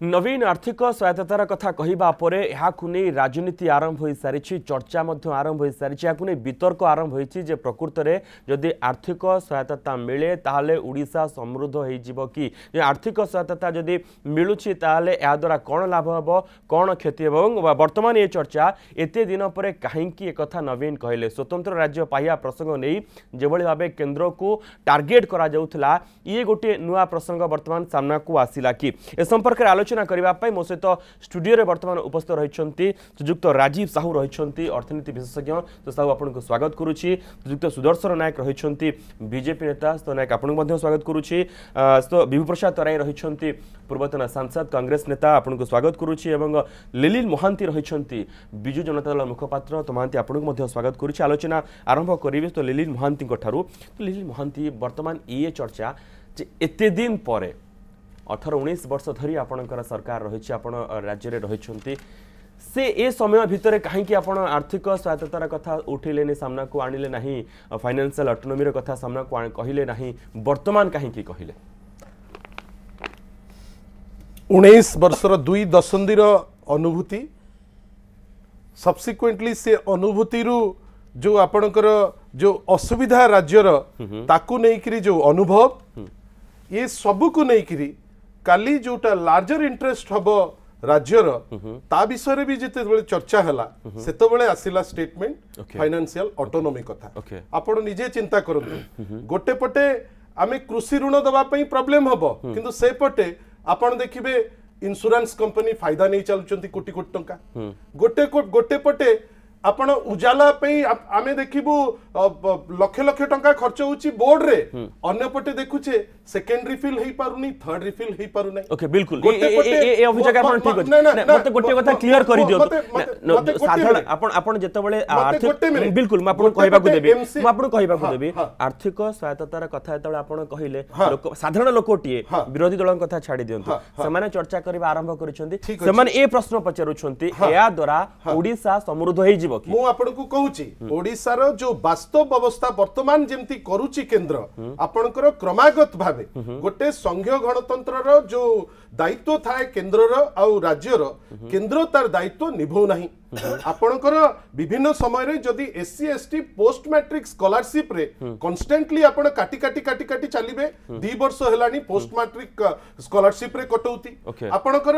नवीन आर्थिक सहायतार कथा कहवा नहीं राजनीति आरंभ हो सारी चर्चा आरंभ हो सारी वितर्क आरंभ हो प्रकृत में जदि आर्थिक सहायता मिले ताहले उड़ीसा समृद्ध हो कि आर्थिक सहायता जदि मिलूँ ताहले या द्वारा कौन लाभ हम कौन क्षति हम वर्तमान ये चर्चा एते दिन पर कहीं एक नवीन कहले स्वतंत्र राज्य पाइबा प्रसंग नहीं जो भाव केन्द्र को टार्गेट करा जाउथला ये गोटे नुआ प्रसंग वर्तमान सामना को आसिला कि ए संपर्क में आलोचना करने मो सहित स्टूडियो रे वर्तमान उपस्थित रही श्रीजुक्त राजीव साहू रही अर्थनीति विशेषज्ञ तो साहू आपको स्वागत करुच्ची श्रीजुक्त सुदर्शन नायक रही बीजेपी नेता तो नायक आपको स्वागत करुच्ची तो विभु प्रसाद तराई रही पूर्वतन सांसद कांग्रेस नेता आपको स्वागत करुच्ची एवं लिलिन महांती रही विजु जनता दल मुखपात्र तो महांती आपको स्वागत करुच्ची आलोचना आरंभ करेंगे तो लिलिन महांती ठारू तो लिलिन महांती वर्तमान ये चर्चा एते दिन पर 18-19 वर्ष धरी आपणकर सरकार रही आपण राज्य में रही से ए समय भितर कहीं आपण आर्थिक सहायतार कथा उठेले सामना को आणिले नहीं फाइनेंशियल ऑटोनॉमी कथा सामना को कहले नहीं वर्तमान कहीं कहले 19 वर्षर 2 दशंधीर अनुभूति सब्सिक्वेंटली से अनुभूति जो आपणकर जो असुविधा राज्यर ताकू नहीं जो अनुभव ये सबू को नहीं काली जोटा लार्जर इंटरेस्ट हम राज्यर ता विषय भी जिते चर्चा है से आसिला स्टेटमेंट फाइनेंशियल ऑटोनॉमी कथा आपण निजे चिंता करंतु गोटे पटे आमे कृषि ऋण दवाई प्रॉब्लम हम किंतु से पटे आपण देखिबे इंश्योरेंस कंपनी फायदा नहीं चलुचंती कोटी कोटी टंका गोटे पटे आपण उजाला आमे देखिबू लक्ष लक्ष टंका खर्च होची बोर्ड रे अन्य पटे देखुचे सेकेंड रिफिल हेई पारुनी थर्ड रिफिल हेई पारुनै ओके बिल्कुल ए अभियोग आपण ठीक अछि मते गोटे कथा क्लियर करि दियो साधारण आपण जेतबेले आर्थिक बिल्कुल म आपण कहबा को देबी म आपण कहबा को देबी आर्थिक सहायतार कथा जेतबेले आपण कहिले साधारण लोकोटिए विरोधी दल कथा छाडी दियंतु समान चर्चा करबा आरंभ करिसंती समान ए प्रश्न पचारुछंती या द्वारा ओडिसा समृद्ध हेई मु आपनको कहूची ओडिसार जो वास्तव अवस्था वर्तमान जेमती करूची केंद्र आपनकर क्रमागत भावे गोटे संघीय गणतंत्र जो दायित्व थाए केंद्रर आउ राज्यर केंद्र तार दायित्व निभौ नाही आपनकर विभिन्न समय रे जदि SC ST post matric scholarship रे कांस्टेंटली आपण काटी काटी काटी काटी चलिबे 2 वर्ष हेलानी पोस्ट मैट्रिक स्कॉलरशिप रे कटौती आपनकर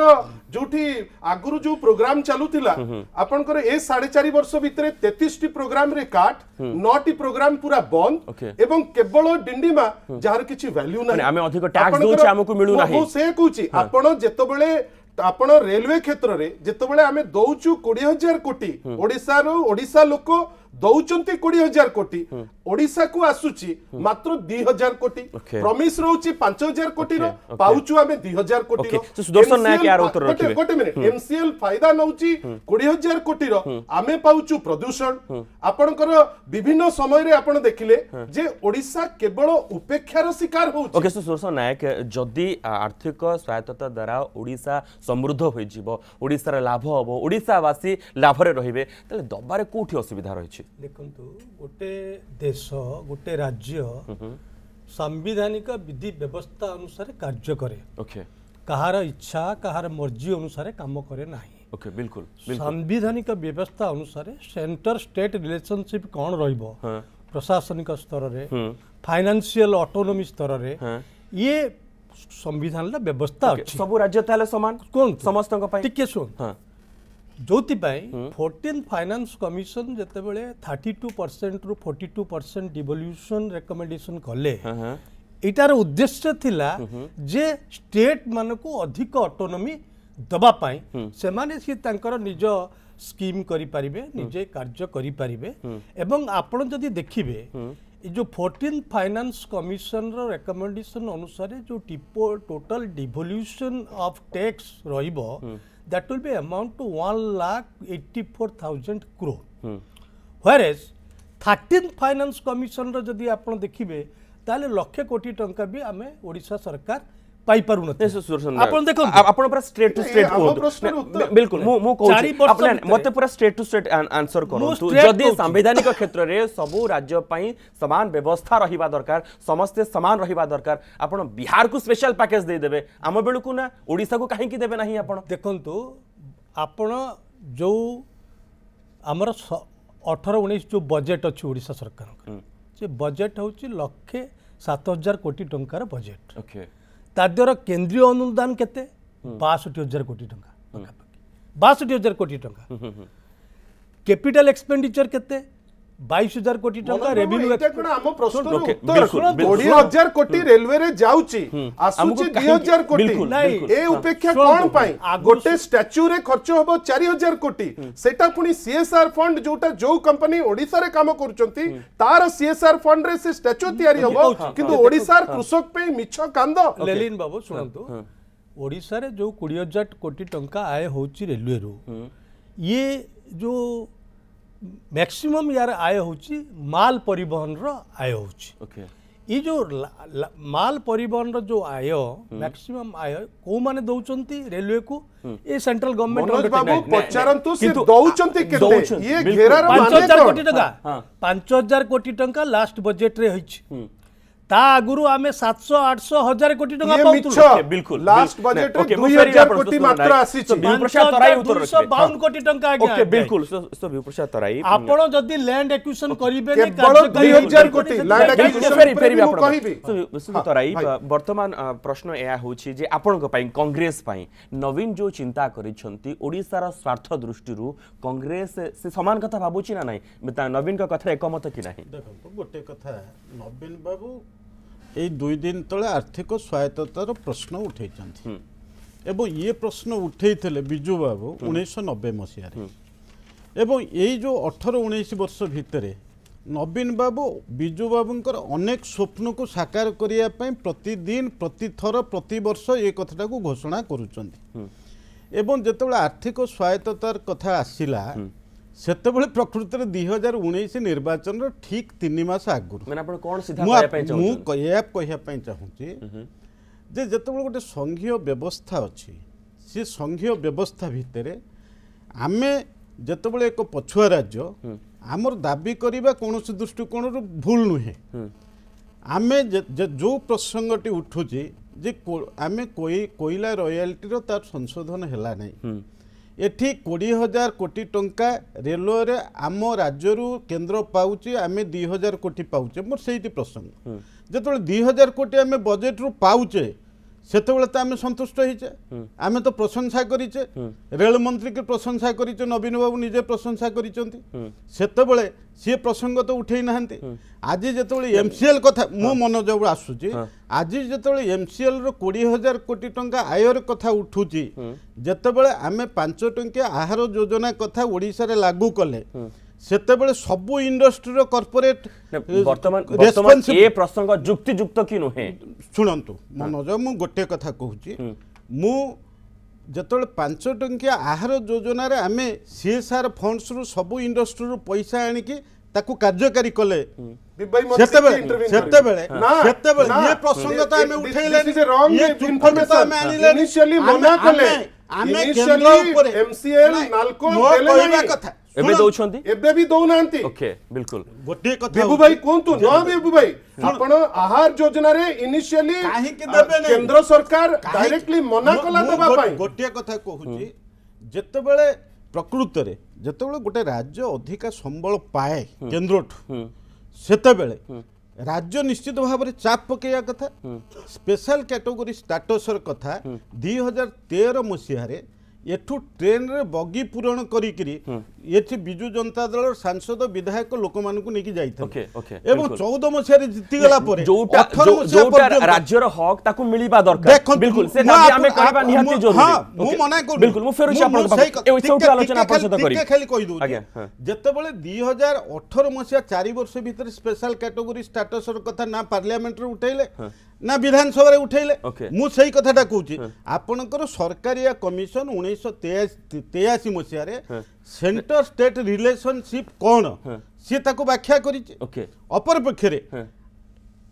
जोठी आगुरु जो प्रोग्राम चालुतिला आपनकर ए 4.5 वर्ष भितरे 33 टी प्रोग्राम रे काट 9 टी प्रोग्राम पूरा बंद एवं केवल डिंडीमा जार किछि वैल्यू नाही आमे अधिक टैक्स दोछ हमकु मिलु नाही मो से कहूची आपण जेतबेले आपण रेलवे क्षेत्र रे जेतबेले आमे दउचु 20,000 कोटी ओडिसा लोक दौचंती 20,000 कोटी ओडिसा को आसुची मात्र 2,000 कोटी प्रॉमिस रहउची 5,000 कोटी रो पाउचु आमे 2,000 कोटी रो सुदर्शन नायक यार उत्तर रखिबे गोटे मिनिट एमसीएल फायदा नउची 20,000 कोटी रो आमे पाउचु प्रदूषण आपनकर विभिन्न समय रे आपण देखिले जे ओडिसा केवल उपेक्षार शिकार होउची ओके सुदर्शन नायक जदी आर्थिक सहायता द्वारा ओडिसा समृद्ध होई जिवो ओडिसा रे लाभ होबो ओडिसावासी लाभ रे रहिबे तले दबारे कोठी असुविधा रहिछि देखंतु गोटे देश गोटे राज्य संवैधानिक विधि व्यवस्था अनुसार कार्य करे ओके कहार इच्छा कहार मर्जी अनुसार काम करे नाही ओके बिल्कुल संवैधानिक व्यवस्था अनुसार सेंटर स्टेट रिलेशनशिप कौन रहिबो प्रशासनिक स्तर रे फाइनेंशियल ऑटोनॉमी स्तर रे ये संविधान व्यवस्था अछि सब राज्य ताले समान कोन समस्त को पई टिके सुन जोति 14 फाइनेंस कमिशन जेते बेले 32% रु 42% डिवोल्यूशन रिकमेंडेशन कले इटार उद्देश्य थिला जे स्टेट मान को अधिक ऑटोनॉमी दबा पाई से माने सी तांकर निज स्कीम करि परिबे निजे कार्य करि परिबे एवं आपण जदि देखिबे जो 14 फाइनेंस कमिशन रो रिकमेंडेशन अनुसार जो टोटल डिवोल्यूशन ऑफ टैक्स रहिबो that will be amount to 1,84,000 crore whereas 13 finance commission रो जदि आपण देखिबे ताले लाख कोटी टंका भी आमे ओडिसा सरकार पाई पारु न आपण देखो आपण पूरा स्ट्रेट टू स्ट्रेट को बिल्कुल मु कहू आपण मते पूरा स्ट्रेट टू स्ट्रेट आंसर करंतु जदी संवैधानिक क्षेत्र रे सबु राज्य पई समान व्यवस्था रहिबा दरकार समस्त समान रहिबा दरकार आपण बिहार को स्पेशल पैकेज दे देबे आम बेलु को ना ओडिसा को काहे की देबे नाही आपण देखंतु आपण जो हमर 18-19 जो बजेट अछि ओडिसा सरकार से बजेट होची 1,07,000 कोटी टंकार बजेट ओके ताद्यर केंद्रीय अनुदान केते 62,000 कोटी टंका 62,000 कोटी टंका कैपिटल एक्सपेंडिचर केते 22,000 कोटी टंका रेवेन्यू हम प्रश्न उत्तर 20,000 कोटी रेलवे रे जाउची आसुची 2,000 कोटी ए उपेक्षा कोन पाई गोटे स्टैच्यू रे खर्च होबो 4,000 कोटी सेटा पुनी सीएसआर फंड जोटा जो कंपनी ओडिसा रे काम करूचंती तार सीएसआर फंड रे से स्टैच्यू तयारी होबो किंतु ओडिसा कृषक पे मिछ कांद लेलिन बाबू सुनंतु ओडिसा रे जो 20,000 कोटी टंका आय होची रेलवे रो ये जो मैक्सिमम यार आय होची माल परिवहन रो आय होची ओके ये जो माल परिवहन रो जो आय मैक्सिमम आय को माने दउचंती रेलवे को ये सेंट्रल गवर्नमेंट बाबू पचारंतु से दउचंती केते ये घेरार माने 5,000 कोटी टका 5,000 कोटी टका लास्ट बजेट रे होची ता आगुरु आमे 700-800,000 कोटी टका पाउतु बिल्कुल लास्ट बजेट रे 2,000 कोटी मात्र आसी छि विप्रसाद तराई उत्तर 252 कोटी टका आगे ओके बिल्कुल सो विप्रसाद तराई आपण जदी लैंड एक्विजिशन करिबे ने केवल 2,000 कोटी लैंड एक्विजिशन फेरी आपण कहिबे विप्रसाद तराई वर्तमान प्रश्न एया होछि जे आपण को पई कांग्रेस पई नवीन जो चिंता करिसंती ओडिसा रा स्वार्थ दृष्टि रु कांग्रेस से समान कथा भाबुछि ना नाही नवीन का कथा एकमत कि नाही देखो गोटे कथा नवीन बाबू ये 2 दिन तले आर्थिक स्वायत्ततार प्रश्न उठे एवं ये प्रश्न उठे बिजु बाबू 1990 मसीह एवं यही जो 18-19 वर्ष भितर नवीन बाबू बिजु बाबूंकर अनेक स्वप्न को साकार करने प्रतिदिन प्रतिथर प्रतिवर्ष ये कथा को घोषणा करुचंती एवं जितेबाला आर्थिक स्वायत्ततार कथा आसिला सेतेबेले प्रकृति में 2019 निर्वाचन ठीक 3 मास आगुरी कहवाई चाहूँगी जे जितेबाला गोटे संघीय व्यवस्था अच्छी से संघीय व्यवस्था भितर आमे जितेबाला एक पछुआ राज्य आमर दाबी करने कौन दृष्टिकोण भूल नुहे आमे जो प्रसंगटी उठुची जे आमे कोईला रॉयल्टी तार संशोधन है नहीं एठी 20,000 कोटी टंका रेलवे आम राज्य केन्द्र पाउची आमे 2,000 कोटी पाउचे मोर सेठी प्रसंग जेतबेले 2,000 कोटी आमे बजेट रु पाउचे सेतबेले त आमे संतुष्ट होइचे आमे तो प्रशंसा करिचे रेल मंत्री के प्रशंसा करिचे नवीन बाबू निजे प्रशंसा करिचंती सेतबेले सी प्रसंग तो उठे नाहंती आज जेतबेले एमसीएल कथा मो मन जब आसुची आज जेतबेले एमसीएल रो 20,000 कोटी टंका आयर कथा उठुची जेतबेले आमे 5 टंकिया आहार योजना कथा ओडिसा रे लागू कले सेतेबेले सबु इंडस्ट्री रो कॉर्पोरेट वर्तमान ए प्रसंग जुक्ति युक्त कि नुहे सुनंतु मनोज मु गोटे कथा कहूची मु जेतबेले 5 टंकिया आहार योजना रे आमे सीएसआर फंड्स रो सबु इंडस्ट्री रो पैसा आनिकी ताकू कार्यकारी कले सेतेबेले ये प्रसंग तो आमे उठैले ये इन्फॉर्मेशन आमे आनिले इनिशियली मना कले आमे केंद्र ऊपर एमसीएल नालको देले कथा एबे दउछंती एबे भी दउनांती ओके बिल्कुल गोटे कथा बेबू भाई कोंतु न बेबू भाई आपण आहार योजना रे इनिशियली काहे के देबे नै केंद्र सरकार डायरेक्टली मना कला दबा पाई गोटे कथा कहूची जेतेबेले प्रकृति रे जेतेबेले गोटे राज्य अधिका संबल पाए केंद्रठु सेतेबेले राज्य निश्चित भाव में चाप पकड़ा कथा स्पेशल कैटेगरी स्टाटस कथा 2013 मसीह एठू ट्रेन रे बगी पूरण करी ये बिजु जनता दल सांसद विधायक लोक मानकु नेकी जाइथले एवं 14 मसीह रे जीति गला परे जोटा राज्यर हक ताकू मिलिबा दरकार बिल्कुल से दाबी हमें करबा निहाती जरूरी हां मु मना कर बिल्कुल मु फेर आपण ए छोटी आलोचना अपन सहित करी खाली कहि दउ जते बेले 2018 मसीह 4 वर्ष भीतर स्पेशल कैटेगरी स्टेटस कथा ना पार्लियामेंट रे उठैले ना विधानसभा रे उठैले मु सही कथाटा कहूची आपनकर सरकारिया कमिशन 1983 मसीह रे सेंटर स्टेट रिलेशनशिप कौन सी ताको व्याख्या करिचे अपर पक्षरे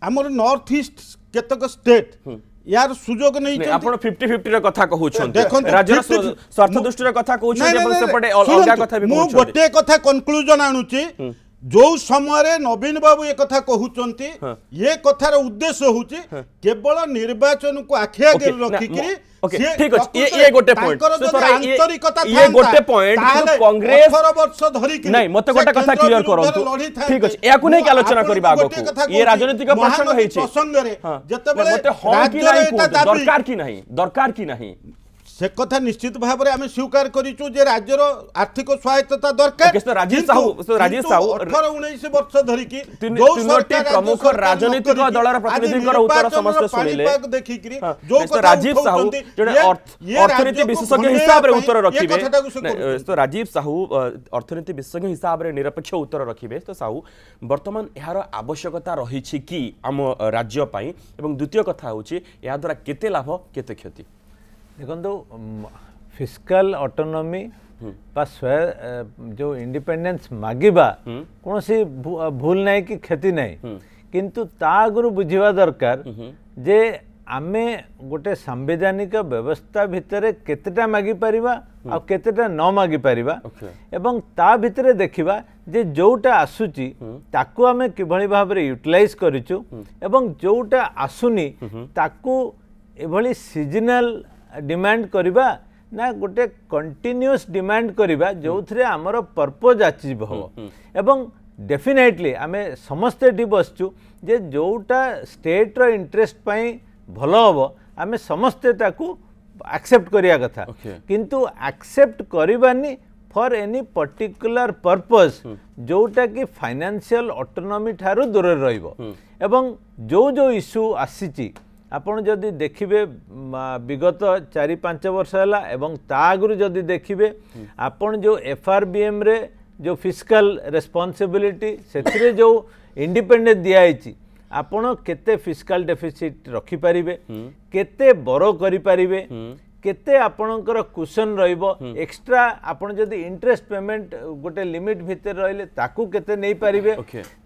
आमर नॉर्थ ईस्ट केतक स्टेट यार सुजोग नहीं आपण 50-50 रो कथा कहउछन देखो राज्य स्वार्थ दृष्टि रो कथा कहउछन जे सेपटे अलगा कथा भी कहउछन मु गोटे कथा कंक्लूजन आनुची जो समय नवीन बाबू ये कथा कहउचंती ये कथार उद्देश्य होची केवल निर्वाचन को आखि आगे रखिकरी ठीक अछि ये गोटे पॉइंट ये गोटे पॉइंट कांग्रेस 18 वर्ष धरि नहीं मते गोटे कथा क्लियर करंतु ठीक अछि या को नहीं आलोचना करबा आगो ये राजनीतिक प्रसंग है छी प्रसंग रे जतबे मते हो कि नहीं दरकार की नहीं से कथा निश्चित भाव में आम स्वीकार करिचु जे राज्यर आर्थिक स्वायत्तता दरकार राजीव साहू 18-19 वर्ष धरि की तीनोटी प्रमुख राजनीतिक दलर प्रतिनिधिकर उत्तर समस्त सुनिले देखिकरी जो राजीव साहू जने अर्थनीति विशेषज्ञ हिसाब रे उत्तर रखिबे तो राजीव साहू अर्थनीति विशेषज्ञ हिसाब रे निरपेक्ष उत्तर रखिबे तो साहू वर्तमान यार आवश्यकता रही छी कि आम राज्य पई एवं द्वितीय कथा होची या द्वारा केते लाभ केते क्षति देखो फिस्काल ऑटोनॉमी जो इंडिपेंडेंस मागिबा कौन सी भूल नहीं कि क्षति नहीं किंतु ता आगु बुझा दरकार जे आमे गोटे संवैधानिक व्यवस्था भितर केतेटा मागी परिबा आ केतेटा न मागी परिबा एवं ता भितर देखिबा जे जोटा आसुची ताकू आमे किभଳି भाबरे यूटिलाइज करिचु एवं जोटा आसुनी ताकू एभଳି सीजनल डिमांड करिबा ना गोटे कंटिन्यूअस डिमांड करिबा जो थरे हमर पर्पज अचीव हो एवं डेफिनेटली आमे समस्त एठी बसचु जे जोटा स्टेट रो इंटरेस्ट पई भलो हबो आमे समस्त ताकू एक्सेप्ट करिया कथा किंतु एक्सेप्ट करिबानी फॉर एनी पर्टिकुलर पर्पस जोटा कि फाइनेंशियल ऑटोनॉमी ठारू दूर रहिबो एवं जो जो इश्यू आसीची आपण जदि देखिबे विगत 4-5 वर्ष है एवं ता आगु जदि देखिबे आपण जो एफआरबीएम रे जो फिस्कल रेस्पॉन्सिबिलिटी से जो इंडिपेंडेंट दियाई आपण केते फिस्कल डेफिसिट रखि पारिबे केते बरो करि पारिबे केते आपणकर कुशन रहिबो एक्स्ट्रा आपण जदि इंटरेस्ट पेमेंट गोटे लिमिट भितर रहिले ताकू केते नै पारिबे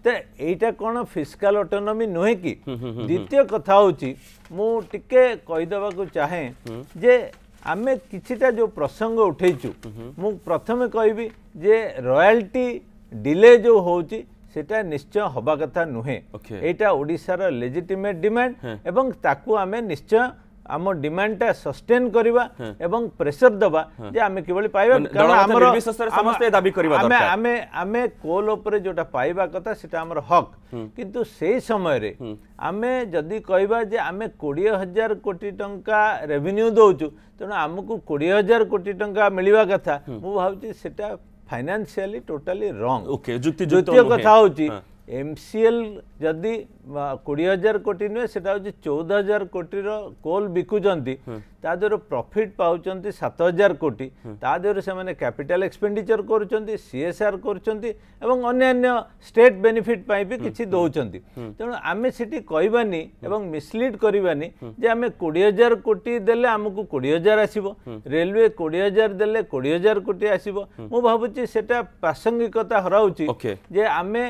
ते एटा कोन फिस्कल ऑटोनॉमी नोहे कि द्वितीय कथा होची मु टिके कहि देबा को चाहे जे आमे किछिटा जो प्रसंग उठैचु मु प्रथमे कहबी जे रॉयल्टी डिले जो होची सेटा निश्चय हबा कथा नुहे एटा ओडिसा रो लेजिटिमेट डिमांड एवं ताकू आमे निश्चय आम डिमांडटा सस्टेन करबा एवं प्रेशर दबा जे आमे केवल पाइबा कारण हमर समस्त दाबी करबा दरकार आमे कोल ऊपर जोटा पाइबा कथा सेटा हमर हक किंतु सेही समय रे आमे जदी कहबा जे आमे 20,000 कोटी टंका रेवेन्यू दोचु तनो हमकु 20,000 कोटी टंका मिलिबा कथा मु भाबची सेटा फाइनेंशियली टोटली रॉन्ग ओके जुक्ति कथा होची एमसीएल जदि 20,000 कोटी नुहे से 14,000 कोटी कोल बिकुचंती तादर प्रॉफिट पाउचंती 7,000 कोटी तादर से माने कैपिटल एक्सपेंडिचर करूचंती सीएसआर करूचंती एवं अन्य स्टेट बेनिफिट पाई भी किछि दउचंती तेणु आमे सिटी कहबानी एवं मिसलीड करबानी जे आमे 20,000 कोटी देले हमकु 20,000 आसीबो रेलवे 20,000 देले 20,000 कोटी आसीबो मु भाबुची सेटा प्रासंगिकता हराउची जे आमे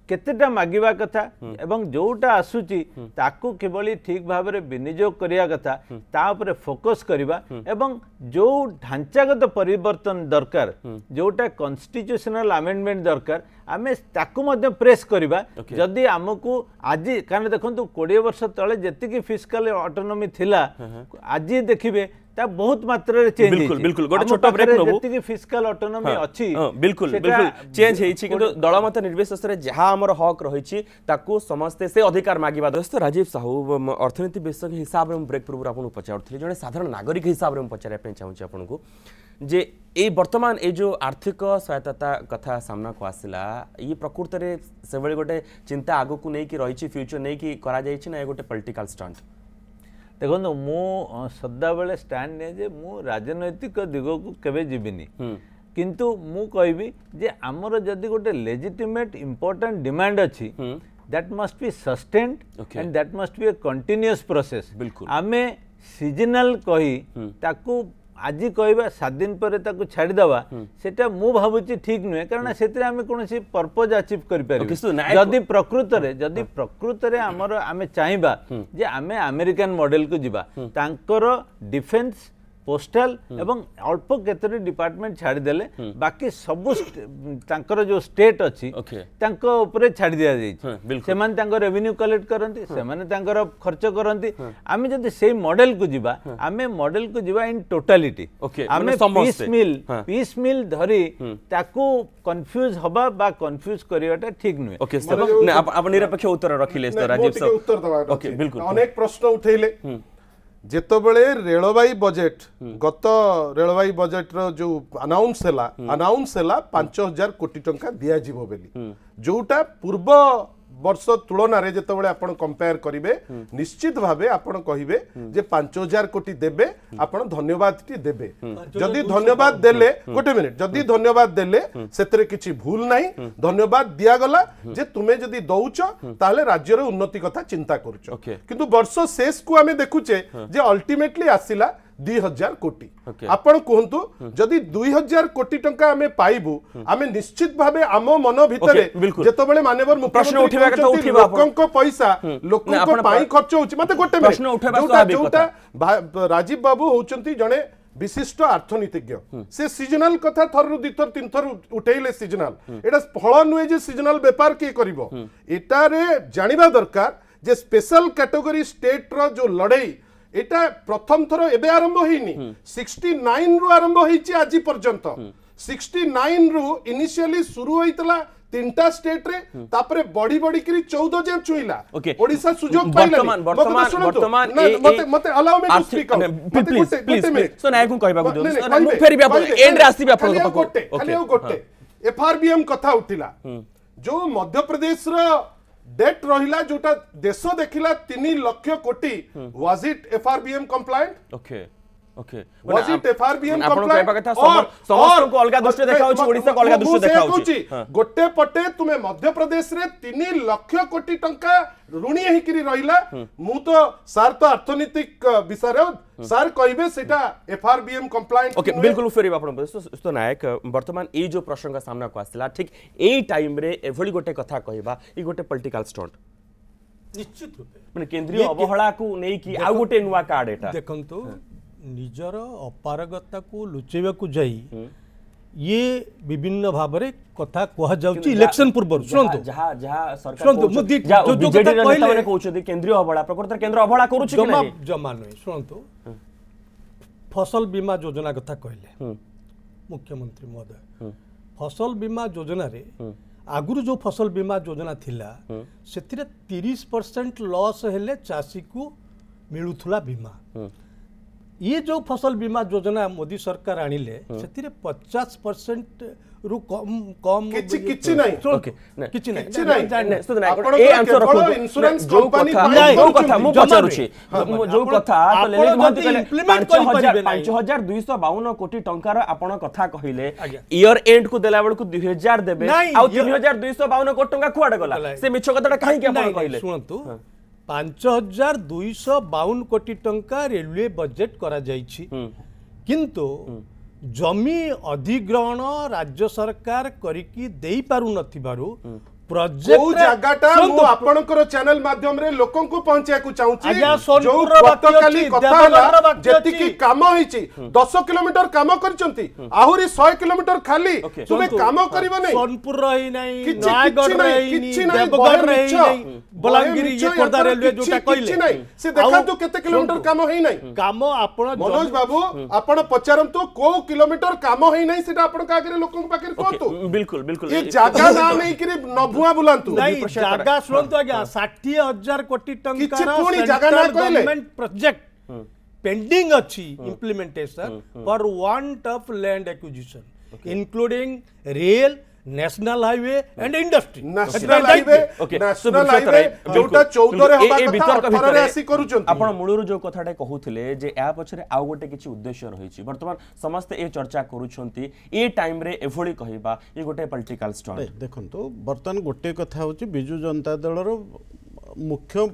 केतेटा मागिबा कथा एवं जोटा आसुची ताकू केवली ठीक भाव में विनियोग करिया कथा ता उपरे फोकस करिबा एवं जो ढांचागत परिवर्तन दरकार जोटा कॉन्स्टिट्यूशनल अमेंडमेंट दरकार आमे ताकू मध्य प्रेस करिबा जदि हमकू आज कारण देखंतु 20 वर्ष तले जेतिकी फिस्कल ऑटोनॉमी थिला आज देखिबे ता बहुत मात्रा रे चेंज बिल्कुल बिल्कुल गोटे छोटा ब्रेक नबो जेतिकी फिस्कल ऑटोनॉमी अछि बिल्कुल बिल्कुल चेंज हेछि किंतु दलमत निर्विशेष रे जहा हमर हक रहिछि ताकू समस्त से अधिकार मागिबा दोस्त राजीव साहू अर्थनीति विशेषज्ञ हिसाब रे ब्रेक पूर्व आपन पचारथि जने साधारण नागरिक हिसाब रे पचारे पे चाहूछि आपन को जे ए वर्तमान ए जो आर्थिक सहायता कथा सामना को आसिला ये प्रकृत रे सेबळे गोटे चिंता आगो को नै कि रहिछि फ्यूचर नै कि करा जाइछि ना ए गोटे पॉलिटिकल स्टंट देखो मु सदा बेले स्टैंड ने जे मु राजनैतिक दिग को केबे जीविनी किंतु मु कहबी जे हमर जदी गोटे लेजिटिमेट इंपोर्टेंट डिमांड अछि that must be sustained and that must be A continuous process आमे सीजनल कही ताकू आज कहवा 7 दिन पर ताको छाड़ीदवा सेटा मु भावुची ठीक नुहे कारण से आम कौन पर्पज अचिव कर जदि प्रकृत रे आमे चाहिबा जे आमे अमेरिकन मॉडल को जिबा तांकर डिफेंस पोस्टल एवं अल्प केतरी डिपार्टमेंट छाड़ी देले बाकी सब तांकर जो स्टेट अच्छी तांको ऊपर छाड़ी दिया जाई से माने तांको रेवेन्यू कलेक्ट करंती से माने तांकर खर्च करंती आमे जदि सेही मॉडल को जिबा आमे मॉडल को जिबा इन टोटालिटी आमे पीस मिल धरी ताकू कंफ्यूज हबा बा कंफ्यूज करियाटा ठीक नुहे ओके आप निरपेक्ष उत्तर रखिले राजीव सर उत्तर दवा ओके बिल्कुल अनेक प्रश्न उठैले जेतबेले रेलवाई बजेट गत रेलवाई बजेट रो जो अनाउंस हैला 5000 कोटी टंका दिया जीवो बेली जोटा पूर्व वर्ष तुलन रे जेतबेले आपण कंपेयर करिवे निश्चित भाबे आपण कहिवे जे 5000 कोटी देबे आपण धन्यवाद टी देबे जदि धन्यवाद देले गोटे मिनिट जदि धन्यवाद देले सेतरे किछि भूल नाही धन्यवाद दिया गला जे तुमे जदि दउछ ताले राज्य रो उन्नति कथा चिंता करूछ किंतु वर्ष शेष को आमे देखुचे जे अल्टीमेटली आसिला 2000 कोटी आपण कहंतु जदि 2000 कोटी टंका आमे पाइबु आमे निश्चित भाबे आम मन भितरे जेतबेले माननीय मुख्यमंत्री लोकंको पैसा लोकंको पाई खर्च होची मते गोटे प्रश्न उठेबा जोटा राजीव बाबू होचंती जणे विशिष्ट अर्थनीतिज्ञ से सीजनल कथा थरु दिथर तीन थर उठेइले सीजनल एटा फळ नुए जे सीजनल व्यापार के करिवो एटारे जानिबा दरकार जे स्पेशल कैटेगरी स्टेट रो जो लड़ाई एटा प्रथम थर एबे आरंभ होइनी 69 रु आरंभ होइची आज पर्यंत 69 रु इनिशियली शुरू होइतला तीनटा स्टेट रे तापरे बड़ी बड़ी करी 14 जे छुइला ओडिसा सुजोग पाइला वर्तमान मते allow me to speak please सो नाय को कहबा को मु फेरि भी अपन एंड रे आसी भी अपन गोटे एफआरबीएम कथा उठिला जो मध्य प्रदेश रो डेट रहिला जोटा देश देखिला 3 लाख कोटी was it FRBM compliant okay was it FRBM compliant समस्त को अलगा दृष्टि देखाउची ओडिसा को अलगा दृष्टि देखाउची गोटे पटे तुमे मध्य प्रदेश रे 3 लाख कोटी टंका ऋणी हेकिरी रहिला मु तो सार तो अर्थनीतिक विषय सार कहिबे सेटा एफआरबीएम कंप्लायंट ओके बिल्कुल फेरि आपण सुस्त नायक वर्तमान ए जो प्रश्न का सामना को आसिला ठीक ए टाइम रे एभली गोटे कथा कहबा ई गोटे पॉलिटिकल स्टंट निश्चित रूपे माने केंद्रीय अवहेला को नै कि आ गोटे नुवा कार्ड एटा देखंतु निजर अपारगता को लुचेबा को जाई ये विभिन्न भाव रे कथा कह जाउची इलेक्शन पूर्व सुनतो जहा जहा सरकार जो बीजेडी रे नेता माने कहउछथि केंद्रीय अवहेला प्रकृत केंद्र अवहेला करूछि कि नै जमा नै सुनतो फसल बीमा योजना कथा कहले मुख्यमंत्री महोदय फसल बीमा योजना रे आगुरु जो फसल बीमा योजना थिला सेतिरे 30% लॉस हेले चासी को मिलुथुला बीमा ये जो फसल बीमा योजना मोदी सरकार आनिले सेतिरे 50% रु कम किछि नै ओके किछि नै सुन ना ए आंसर रखो इंश्योरेंस कथा मु पचारुछि जो कथा तो लेले महंती कहले 5252 कोटी टंकार आपण कथा कहिले ईयर एंड को देला बेल को 2000 देबे आ 3252 कोटी टंका कुआडे गला से मिछ कथाटा काहे के आपण कहिले सुनतु 5252 कोटी टंका रेलवे बजेट करा जाइछि किंतु जमी अधिग्रहण राज्य सरकार करिकी देई पारु नथिबारु प्रोजेक्ट जगाटा मु आपनकर चैनल माध्यम रे लोकन को पहुंचाय को चाहूची जो गतकाली कथा हला जेति की काम होईची 10 किलोमीटर काम करचंती आहुरी 100 किलोमीटर खाली तुमे काम करबो नै सोनपुर रही नै नायगढ़ रही नै देवगढ़ रही नै बलांगीर ये खोदा रेलवे जोटा कइले से देखा तो केते किलोमीटर काम होई नै काम आपण मनोज बाबू आपण पचारंतु को किलोमीटर काम होई नै सेटा आपण का करे लोकन पाकर कहतु बिल्कुल बिल्कुल ये जागा ना नै कि भुआ बुलांतु नहीं जागा सुनतो आज्ञा 60000 कोटी टंका गवर्नमेंट प्रोजेक्ट पेंडिंग अछि implementation for want of land acquisition including rail national highway and industry national highway national highway जोटा 14 रे होबा कथा 18 रे आसी करूचंती आपण मूळरू जो कथाटे कहूथिले जे या पछरे आउ गोटे किछि उद्देश्य रहिछि वर्तमान समस्त ए चर्चा करूछंती ए टाइम रे एभली कहिबा ए गोटे पॉलिटिकल स्टंट देखंतो वर्तमान गोटे कथा होछि बिजु जनता दल रो मुख्य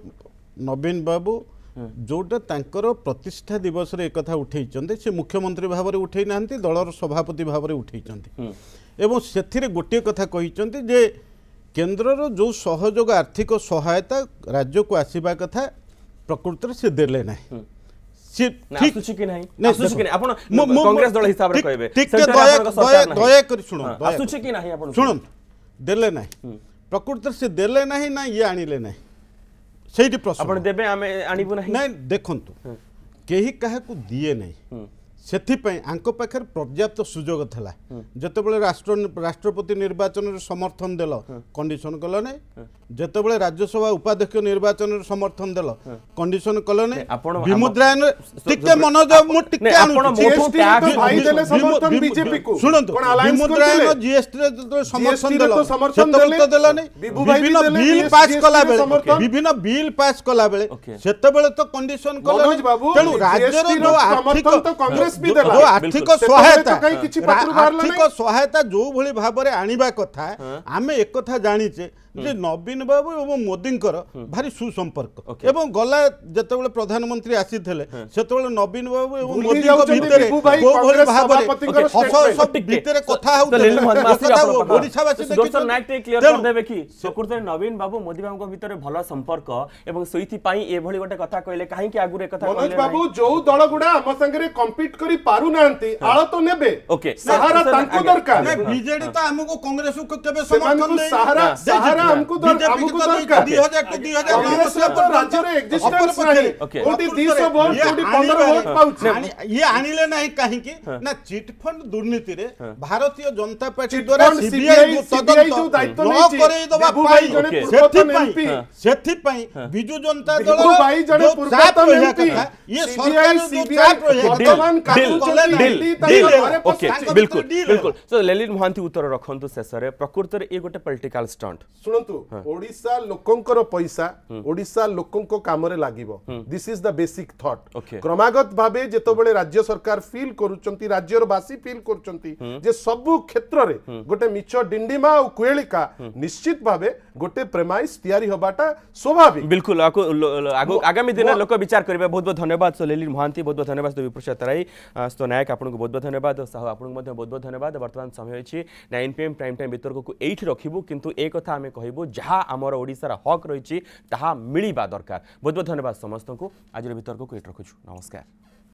नवीन बाबू जोटा तांकर प्रतिष्ठा दिवस रे एक कथा उठेइचंदे से मुख्यमंत्री भाव में उठे नांती दलर सभापति भाव में उठेइचंदे एवं से गोटे कथा कहिचंदे जे केंद्रर जो सहयोग आर्थिक सहायता राज्य को आसीबा कथा प्रकृति से देले नाही कांग्रेस दल हिसाब रे कहबे दया कर सुनो आसुछि कि नाही आपण सुनो देले नाही प्रकृति से देले नाही ना ये आनिले नाही सेठी प्रश्न आपण देबे आमे आनिबु नाही नहीं देखंतु केही काहा को दिए नहीं सेथिपाई आंको पाखर पर्याप्त सुजोग थला जतेबेले राष्ट्रपति निर्वाचन समर्थन देल कंडीशन कल नहीं जतेबेले राज्यसभा उपाध्यक्ष निर्वाचन समर्थन देल कंडीशन कल नहीं विमुद्रायन टिके मनोज मु टिके सुनंतु विमुद्रायन जीएसटी रे समर्थन देल विभिन्न बिल पास कला बेले विभिन्न बिल पास कला बेले सेतेबेले तो कंडीशन कल तेनु राज्य रो आर्थिक सहायता जो भली भाव में आनिबा कथा आमे एक कथा जानिचे जे नवीन बाबू एवं मोदी भारी सुसंपर्क एवं गला जतेबेले प्रधानमंत्री आसीथिले सेतेबेले नवीन बाबू एवं मोदी भितर को भली भाव रे हस भितर कथा होउ ओडिसावासी सुदर्शन नायक ते क्लियर कर देबे कि प्रकृति नवीन बाबू मोदी बाबू भितर भलो संपर्क एवं सहिति पई ए भली गोटे कथा कहले काहे कि आगुरे कथा मनोज बाबू जो दल गुडा हम संगे कम्पीट करी पारु नांती आळ तो नेबे ओके सहारा तांको दरकार बीजेडी तो हमको कांग्रेस को केबे समर्थन दे सहारा हमको दरकार 2000 टू 2009 तो राज्य रे एग्जिस्टेंस नाही कोटी 200 वोट कोटी 15 वोट पाउछ ये आनिले नाही काहे कि ना चिट फंड दुर्नीति रे भारतीय जनता पार्टी द्वारा सीबीआई जो दायित्व नै करे दबा पाई सेथि पई बिजू जनता दल भाई जने पूर्वतन एमपी ये सरकार सीबीआई वर्तमान बिल्कुल बिल्कुल सो ललित महांती उत्तर रखंतु शेषरे प्रकृति रे ए गोटे पॉलिटिकल स्टंट सुनंतु ओडिसा लोकंकर पैसा ओडिसा लोकंको कामरे लागिबो this is the basic thought क्रमागत भाबे जेतोबेले राज्य सरकार फील करूचंती राज्यर बासी फील करूचंती जे सब क्षेत्र रे गोटे मिछ डिंडीमा और कुएलिका निश्चित भाबे गोटे प्रेमाइस तयारी होबाटा स्वाभाविक बिल्कुल आगामी दिन लोक विचार करिवे बहुत बहुत धन्यवाद सो ललित महांती बहुत बहुत धन्यवाद तो विप्रसाद राय तो नायक आपको बहुत बहुत धन्यवाद साहू आपको बहुत बहुत धन्यवाद वर्तमान समय होइछि 9 PM प्राइम टाइम वितर्क को एठी रखिबु किंतु एक कथा आमे कहबो जहा हमर ओडिसा हक रहिछि ताहा मिलिबा दरकार बहुत बहुत धन्यवाद समस्त को आज वितर्क को एठी रखुछु नमस्कार।